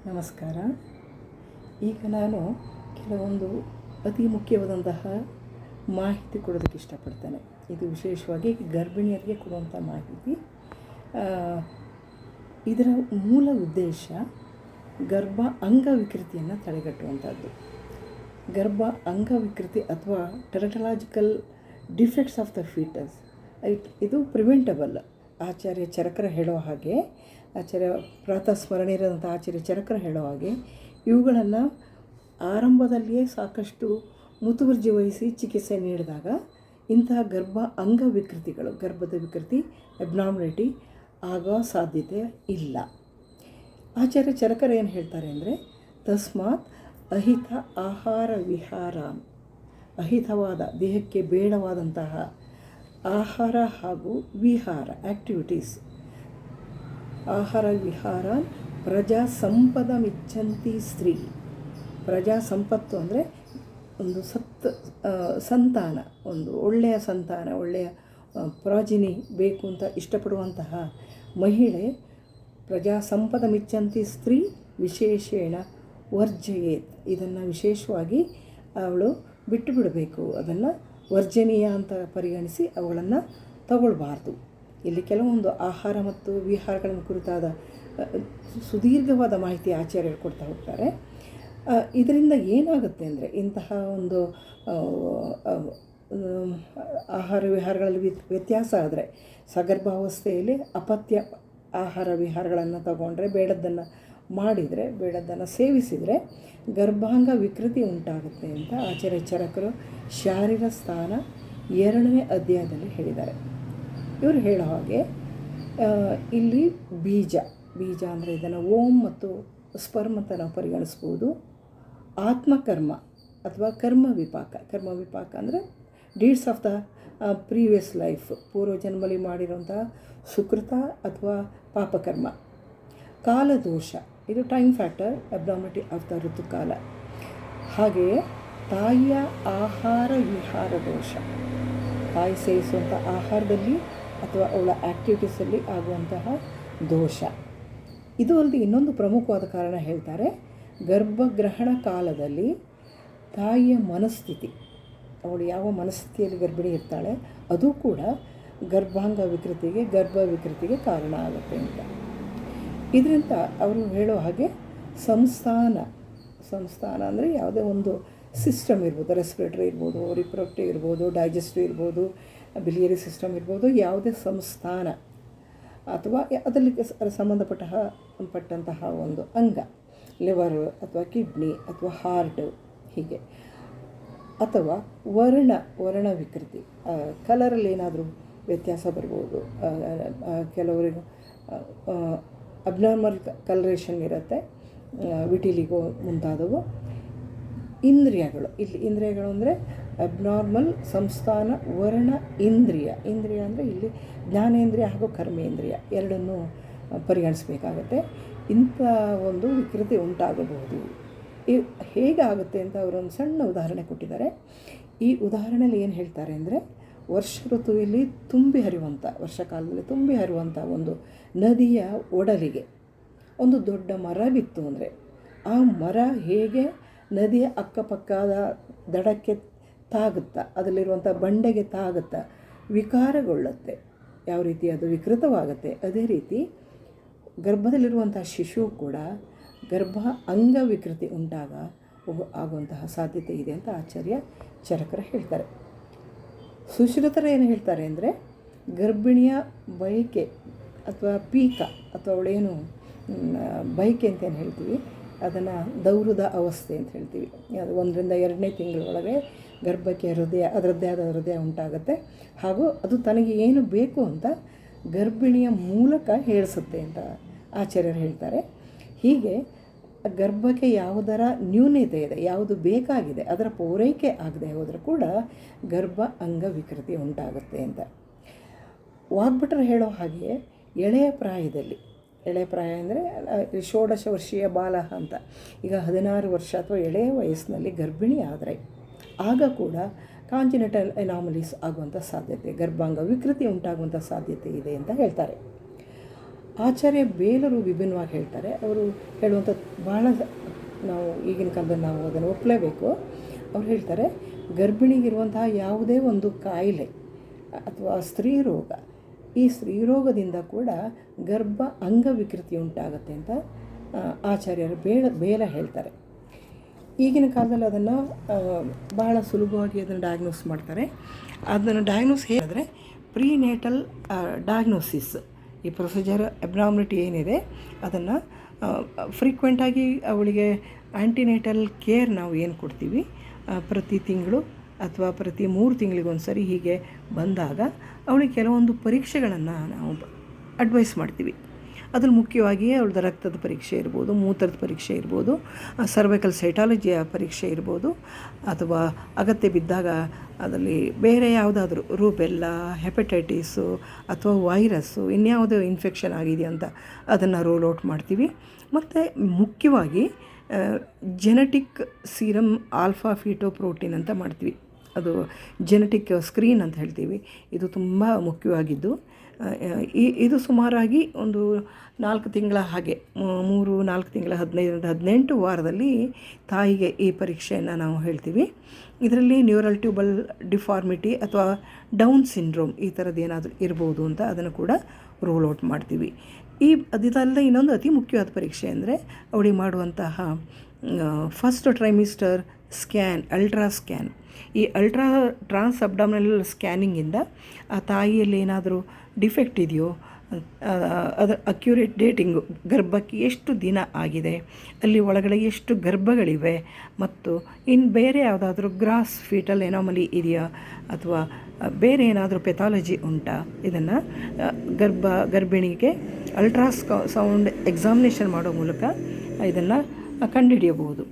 ನಮಸ್ಕಾರ. ಈಗ ನಾನು ಕೆಲವೊಂದು ಅತಿ ಮುಖ್ಯವಾದಂತಹ ಮಾಹಿತಿ ಕೊಡೋದಕ್ಕೆ ಇಷ್ಟಪಡ್ತೇನೆ. ಇದು ವಿಶೇಷವಾಗಿ ಗರ್ಭಿಣಿಯರಿಗೆ ಕೊಡುವಂಥ ಮಾಹಿತಿ. ಇದರ ಮೂಲ ಉದ್ದೇಶ ಗರ್ಭ ಅಂಗವಿಕೃತಿಯನ್ನು ತಡೆಗಟ್ಟುವಂಥದ್ದು. ಗರ್ಭ ಅಂಗವಿಕೃತಿ ಅಥವಾ ಟೆರಟಲಾಜಿಕಲ್ ಡಿಫೆಕ್ಟ್ಸ್ ಆಫ್ ದ ಫೀಟಸ್ ಇದು ಪ್ರಿವೆಂಟಬಲ್. ಆಚಾರ್ಯ ಚರಕರ ಹೇಳೋ ಹಾಗೆ, ಆಚಾರ್ಯ ಪ್ರಾತಃ ಸ್ಮರಣೀಯರಾದಂಥ ಆಚಾರ್ಯ ಚರಕರ ಹೇಳೋ ಹಾಗೆ, ಇವುಗಳನ್ನು ಆರಂಭದಲ್ಲಿಯೇ ಸಾಕಷ್ಟು ಮುತುವರ್ಜಿ ವಹಿಸಿ ಚಿಕಿತ್ಸೆ ನೀಡಿದಾಗ ಇಂತಹ ಗರ್ಭ ಅಂಗವಿಕೃತಿಗಳು, ಗರ್ಭದ ವಿಕೃತಿ, ಅಬ್ನಾರ್ಮಲಿಟಿ ಆಗೋ ಸಾಧ್ಯತೆ ಇಲ್ಲ. ಆಚಾರ್ಯ ಚರಕರ ಏನು ಹೇಳ್ತಾರೆ ಅಂದರೆ, ತಸ್ಮಾತ್ ಅಹಿತ ಆಹಾರ ವಿಹಾರ, ಅಹಿತವಾದ ದೇಹಕ್ಕೆ ಬೇಡವಾದಂತಹ ಆಹಾರ ಹಾಗೂ ವಿಹಾರ ಆ್ಯಕ್ಟಿವಿಟೀಸ್, ಆಹಾರ ವಿಹಾರ ಪ್ರಜಾ ಸಂಪದಮಿಚ್ಛಂತಿ ಸ್ತ್ರೀ. ಪ್ರಜಾ ಸಂಪತ್ತು ಅಂದರೆ ಒಂದು ಸಂತಾನ, ಒಂದು ಒಳ್ಳೆಯ ಸಂತಾನ, ಒಳ್ಳೆಯ ಪ್ರಾಜಿನಿ ಬೇಕು ಅಂತ ಇಷ್ಟಪಡುವಂತಹ ಮಹಿಳೆ ಪ್ರಜಾ ಸಂಪದಮಿಚ್ಛಂತಿ ಸ್ತ್ರೀ ವಿಶೇಷೇಣ ವರ್ಜಯೇತ್. ಇದನ್ನು ವಿಶೇಷವಾಗಿ ಅವಳು ಬಿಟ್ಟು ಬಿಡಬೇಕು, ಅದನ್ನು ವರ್ಜನೀಯ ಅಂತ ಪರಿಗಣಿಸಿ ಅವುಗಳನ್ನು ತಗೊಳ್ಬಾರ್ದು. ಇಲ್ಲಿ ಕೆಲವೊಂದು ಆಹಾರ ಮತ್ತು ವಿಹಾರಗಳನ್ನು ಕುರಿತಾದ ಸುದೀರ್ಘವಾದ ಮಾಹಿತಿ ಆಚಾರ್ಯರು ಕೊಡ್ತಾ ಹೋಗ್ತಾರೆ. ಇದರಿಂದ ಏನಾಗುತ್ತೆ ಅಂದರೆ, ಇಂತಹ ಒಂದು ಆಹಾರ ವಿಹಾರಗಳಲ್ಲಿ ವ್ಯತ್ಯಾಸ ಆದರೆ, ಸಗರ್ಭಾವಸ್ಥೆಯಲ್ಲಿ ಅಪತ್ಯ ಆಹಾರ ವಿಹಾರಗಳನ್ನು ತಗೊಂಡ್ರೆ, ಬೇಡದ್ದನ್ನು ಮಾಡಿದರೆ, ಬೇಡದ್ದನ್ನು ಸೇವಿಸಿದರೆ ಗರ್ಭಾಂಗ ವಿಕೃತಿ ಉಂಟಾಗುತ್ತೆ ಅಂತ ಆಚಾರ್ಯ ಚರಕರು ಶಾರೀರ ಸ್ಥಾನ 2ನೇ ಅಧ್ಯಾಯದಲ್ಲಿ ಹೇಳಿದ್ದಾರೆ. ಇವರು ಹೇಳೋ ಹಾಗೆ, ಇಲ್ಲಿ ಬೀಜ ಅಂದರೆ ಇದನ್ನು ಓಂ ಮತ್ತು ಸ್ಪರ್ಮ್ ಅಂತ ನಾವು ಪರಿಗಣಿಸ್ಬೋದು. ಆತ್ಮಕರ್ಮ ಅಥವಾ ಕರ್ಮ ವಿಪಾಕ ಅಂದರೆ deeds of the previous life, ಪೂರ್ವಜನ್ಮಲಿ ಮಾಡಿರುವಂಥ ಸುಕೃತ ಅಥವಾ ಪಾಪಕರ್ಮ. ಕಾಲದೋಷ, ಇದು time factor, abnormality of the ಋತುಕಾಲ. ಹಾಗೆಯೇ ತಾಯಿಯ ಆಹಾರ ವಿಹಾರ ದೋಷ, ತಾಯಿ ಸೇವಿಸುವಂಥ ಆಹಾರದಲ್ಲಿ ಅಥವಾ ಅವಳ ಆ್ಯಕ್ಟಿವಿಟೀಸಲ್ಲಿ ಆಗುವಂತಹ ದೋಷ. ಇದು ಅಲ್ಲದೆ ಇನ್ನೊಂದು ಪ್ರಮುಖವಾದ ಕಾರಣ ಹೇಳ್ತಾರೆ, ಗರ್ಭಗ್ರಹಣ ಕಾಲದಲ್ಲಿ ತಾಯಿಯ ಮನಸ್ಥಿತಿ, ಅವಳು ಯಾವ ಮನಸ್ಥಿತಿಯಲ್ಲಿ ಗರ್ಭಿಣಿ ಇರ್ತಾಳೆ ಅದು ಕೂಡ ಗರ್ಭಾಂಗ ವಿಕೃತಿಗೆ, ಗರ್ಭ ವಿಕೃತಿಗೆ ಕಾರಣ ಆಗುತ್ತೆ ಅಂತ. ಇದರಿಂದ ಅವರು ಹೇಳೋ ಹಾಗೆ ಸಂಸ್ಥಾನ ಅಂದರೆ ಯಾವುದೇ ಒಂದು ಸಿಸ್ಟಮ್ ಇರ್ಬೋದು, ರೆಸ್ಪಿರೇಟರಿ ಇರ್ಬೋದು, ರಿಪ್ರೊಡಕ್ಟಿವ್ ಇರ್ಬೋದು, ಡೈಜೆಸ್ಟಿವ್ ಇರ್ಬೋದು, ಬಿಲಿಯರಿ ಸಿಸ್ಟಮ್ ಇರ್ಬೋದು, ಯಾವುದೇ ಸಂಸ್ಥಾನ ಅಥವಾ ಅದರಲ್ಲಿ ಸಂಬಂಧಪಟ್ಟಂತಹ ಒಂದು ಅಂಗ, ಲಿವರ್ ಅಥವಾ ಕಿಡ್ನಿ ಅಥವಾ ಹಾರ್ಟ್, ಹೀಗೆ. ಅಥವಾ ವರ್ಣ ವಿಕೃತಿ, ಕಲರಲ್ಲಿ ಏನಾದರೂ ವ್ಯತ್ಯಾಸ ಬರ್ಬೋದು. ಕೆಲವರಿಗೂ ಅಬ್ನಾರ್ಮಲ್ ಕಲರೇಷನ್ ಇರುತ್ತೆ, ವಿಟಿಲಿಗೋ ಮುಂತಾದವು. ಇಂದ್ರಿಯಗಳು, ಇಲ್ಲಿ ಇಂದ್ರಿಯಗಳು ಅಂದರೆ ಅಬ್ನಾರ್ಮಲ್ ಸಂಸ್ಥಾನ ವರ್ಣ ಇಂದ್ರಿಯ ಅಂದರೆ ಇಲ್ಲಿ ಜ್ಞಾನೇಂದ್ರಿಯ ಹಾಗೂ ಕರ್ಮೇಂದ್ರಿಯ ಎರಡನ್ನೂ ಪರಿಗಣಿಸಬೇಕಾಗತ್ತೆ. ಇಂಥ ಒಂದು ವಿಕೃತಿ ಉಂಟಾಗಬಹುದು. ಹೇಗಾಗುತ್ತೆ ಅಂತ ಅವರೊಂದು ಸಣ್ಣ ಉದಾಹರಣೆ ಕೊಟ್ಟಿದ್ದಾರೆ. ಈ ಉದಾಹರಣೆಯಲ್ಲಿ ಏನು ಹೇಳ್ತಾರೆ ಅಂದರೆ, ವರ್ಷ ಋತುವಿನಲ್ಲಿ ವರ್ಷಕಾಲದಲ್ಲಿ ತುಂಬಿ ಹರಿಯುವಂಥ ಒಂದು ನದಿಯ ಒಡಲಿಗೆ ಒಂದು ದೊಡ್ಡ ಮರ ಬಿತ್ತು ಅಂದರೆ, ಆ ಮರ ಹೇಗೆ ನದಿಯ ಅಕ್ಕಪಕ್ಕದ ದಡಕ್ಕೆ ತಾಗುತ್ತಾ, ಅದರಲ್ಲಿರುವಂಥ ಬಂಡೆಗೆ ತಾಗುತ್ತಾ ವಿಕಾರಗೊಳ್ಳುತ್ತೆ, ಯಾವ ರೀತಿ ಅದು ವಿಕೃತವಾಗುತ್ತೆ, ಅದೇ ರೀತಿ ಗರ್ಭದಲ್ಲಿರುವಂಥ ಶಿಶು ಕೂಡ ಗರ್ಭ ಅಂಗವಿಕೃತಿ ಆಗುವಂತಹ ಸಾಧ್ಯತೆ ಇದೆ ಅಂತ ಆಚಾರ್ಯ ಚರಕರ ಹೇಳ್ತಾರೆ. ಸುಶ್ರುತರು ಏನು ಹೇಳ್ತಾರೆ ಅಂದರೆ, ಗರ್ಭಿಣಿಯ ಬಯಕೆ ಅಥವಾ ಪೀಕ ಅಥವಾ ಅವಳೇನು ಬಯಕೆ ಅಂತ ಏನು ಹೇಳ್ತೀವಿ, ಅದನ್ನು ದೌರ್ಬಲ್ಯ ಅವಸ್ಥೆ ಅಂತ ಹೇಳ್ತೀವಿ. ಅದು 1ರಿಂದ 2ನೇ ತಿಂಗಳೊಳಗೆ ಗರ್ಭಕ್ಕೆ ಅದರದ್ದೇ ಆದ ಹೃದಯ ಉಂಟಾಗುತ್ತೆ, ಹಾಗೂ ಅದು ತನಗೆ ಏನು ಬೇಕು ಅಂತ ಗರ್ಭಿಣಿಯ ಮೂಲಕ ಹೇಳಿಸುತ್ತೆ ಅಂತ ಆಚಾರ್ಯರು ಹೇಳ್ತಾರೆ. ಹೀಗೆ ಗರ್ಭಕ್ಕೆ ಯಾವುದರ ನ್ಯೂನತೆ ಇದೆ, ಯಾವುದು ಬೇಕಾಗಿದೆ, ಅದರ ಪೂರೈಕೆ ಆಗದೆ ಹೋದರೆ ಕೂಡ ಗರ್ಭ ಅಂಗ ವಿಕೃತಿ ಉಂಟಾಗುತ್ತೆ ಅಂತ. ವಾಗ್ಭಟರು ಹೇಳೋ ಹಾಗೆ, ಎಳೆಯ ಪ್ರಾಯ ಅಂದರೆ 16 ವರ್ಷೀಯ ಬಾಲ ಅಂತ, ಈಗ 16 ವರ್ಷ ಅಥವಾ ಎಳೆಯ ವಯಸ್ಸಿನಲ್ಲಿ ಗರ್ಭಿಣಿ ಆದರೆ ಆಗ ಕೂಡ ಕಾಂಜಿನೆಟಲ್ ಎನಾಮಲೀಸ್ ಆಗುವಂಥ ಸಾಧ್ಯತೆ, ಗರ್ಭಾಂಗ ವಿಕೃತಿ ಉಂಟಾಗುವಂಥ ಸಾಧ್ಯತೆ ಇದೆ ಅಂತ ಹೇಳ್ತಾರೆ. ಆಚಾರ್ಯ ಬೇಲರು ವಿಭಿನ್ನವಾಗಿ ಹೇಳ್ತಾರೆ. ಅವರು ಹೇಳುವಂಥದ್ದು ಭಾಳ ನಾವು ಈಗಿನ ಕಾಲದಲ್ಲಿ ನಾವು ಅದನ್ನು ಒಪ್ಪಲೇಬೇಕು. ಅವ್ರು ಹೇಳ್ತಾರೆ, ಗರ್ಭಿಣಿಗಿರುವಂತಹ ಯಾವುದೇ ಒಂದು ಕಾಯಿಲೆ ಅಥವಾ ಸ್ತ್ರೀರೋಗ, ಈ ಸ್ತ್ರೀರೋಗದಿಂದ ಕೂಡ ಗರ್ಭ ಅಂಗವಿಕೃತಿ ಉಂಟಾಗುತ್ತೆ ಅಂತ ಆಚಾರ್ಯರು ಬೇಲ ಹೇಳ್ತಾರೆ. ಈಗಿನ ಕಾಲದಲ್ಲಿ ಅದನ್ನು ಬಹಳ ಸುಲಭವಾಗಿ ಅದನ್ನು ಡಯಾಗ್ನೋಸ್ ಮಾಡ್ತಾರೆ. ಅದನ್ನು ಡಯಾಗ್ನೋಸ್ ಹೇಳಿದ್ರೆ ಪ್ರೀನೇಟಲ್ ಡಯಾಗ್ನೋಸಿಸ್, ಈ ಪ್ರೊಸೀಜರ್ ಅಬ್ನಾರ್ಮಲಿಟಿ ಏನಿದೆ ಅದನ್ನು ಫ್ರೀಕ್ವೆಂಟಾಗಿ ಅವಳಿಗೆ ಆ್ಯಂಟಿನೇಟಲ್ ಕೇರ್ ನಾವು ಏನು ಕೊಡ್ತೀವಿ, ಪ್ರತಿ ತಿಂಗಳು ಅಥವಾ ಪ್ರತಿ 3 ತಿಂಗಳಿಗೊಂದು ಸರಿ ಹೀಗೆ ಬಂದಾಗ ಅವಳಿಗೆ ಕೆಲವೊಂದು ಪರೀಕ್ಷೆಗಳನ್ನು ನಾವು ಅಡ್ವೈಸ್ ಮಾಡ್ತೀವಿ. ಅದ್ರಲ್ಲಿ ಮುಖ್ಯವಾಗಿ ಅವಳದ್ದು ರಕ್ತದ ಪರೀಕ್ಷೆ ಇರ್ಬೋದು, ಮೂತ್ರದ ಪರೀಕ್ಷೆ ಇರ್ಬೋದು, ಸರ್ವೈಕಲ್ ಸೈಟಾಲಜಿಯ ಪರೀಕ್ಷೆ ಇರ್ಬೋದು, ಅಥವಾ ಅಗತ್ಯ ಬಿದ್ದಾಗ ಅದರಲ್ಲಿ ಬೇರೆ ಯಾವುದಾದ್ರೂ ರೂಬೆಲ್ಲ, ಹೆಪಟೈಟಿಸು ಅಥವಾ ವೈರಸ್ಸು ಇನ್ಯಾವುದೋ ಇನ್ಫೆಕ್ಷನ್ ಆಗಿದೆ ಅಂತ ಅದನ್ನು ರೋಲ್ ಔಟ್ ಮಾಡ್ತೀವಿ. ಮತ್ತು ಮುಖ್ಯವಾಗಿ ಜೆನೆಟಿಕ್ ಸೀರಮ್ ಆಲ್ಫಾ ಫೀಟೋಪ್ರೋಟೀನ್ ಅಂತ ಮಾಡ್ತೀವಿ. ಅದು ಜೆನೆಟಿಕ್ ಸ್ಕ್ರೀನ್ ಅಂತ ಹೇಳ್ತೀವಿ. ಇದು ತುಂಬ ಮುಖ್ಯವಾಗಿದ್ದು ಇದು ಸುಮಾರಾಗಿ ಒಂದು 4 ತಿಂಗಳ ಹಾಗೆ 3-4 ತಿಂಗಳ 15-18 ವಾರದಲ್ಲಿ ತಾಯಿಗೆ ಈ ಪರೀಕ್ಷೆಯನ್ನು ನಾವು ಹೇಳ್ತೀವಿ. ಇದರಲ್ಲಿ ನ್ಯೂರಲ್ ಟ್ಯೂಬಲ್ ಡಿಫಾರ್ಮಿಟಿ ಅಥವಾ ಡೌನ್ ಸಿಂಡ್ರೋಮ್ ಈ ಥರದ್ದು ಏನಾದರೂ ಇರ್ಬೋದು ಅಂತ ಅದನ್ನು ಕೂಡ ರೋಲ್ ಔಟ್ ಮಾಡ್ತೀವಿ. ಅದಲ್ಲದೆ ಇನ್ನೊಂದು ಅತಿ ಮುಖ್ಯವಾದ ಪರೀಕ್ಷೆ ಅಂದರೆ ಅವಳಿಗೆ ಮಾಡುವಂತಹ first trimester scan, ultra scan. ಈ ಟ್ರಾನ್ಸ್ ಅಬ್ಡಾಮಿನಲ್ ಸ್ಕ್ಯಾನಿಂಗಿಂದ ಆ ತಾಯಿಯಲ್ಲಿ ಏನಾದರೂ ಡಿಫೆಕ್ಟ್ ಇದೆಯೋ, ಅದರ ಅಕ್ಯುರೇಟ್ ಡೇಟಿಂಗು, ಗರ್ಭಕ್ಕೆ ಎಷ್ಟು ದಿನ ಆಗಿದೆ, ಅಲ್ಲಿ ಒಳಗಡೆ ಎಷ್ಟು ಗರ್ಭಗಳಿವೆ, ಮತ್ತು ಇನ್ನು ಬೇರೆ ಯಾವುದಾದ್ರೂ ಗ್ರಾಸ್ ಫೀಟಲ್ ಎನಾಮಲಿ ಇದೆಯಾ ಅಥವಾ ಬೇರೆ ಏನಾದರೂ ಪೆಥಾಲಜಿ ಉಂಟಾ, ಇದನ್ನು ಗರ್ಭಿಣಿಗೆ ಸೌಂಡ್ ಎಕ್ಸಾಮಿನೇಷನ್ ಮಾಡೋ ಮೂಲಕ ಇದನ್ನು ಕಂಡುಹಿಡಿಯಬಹುದು.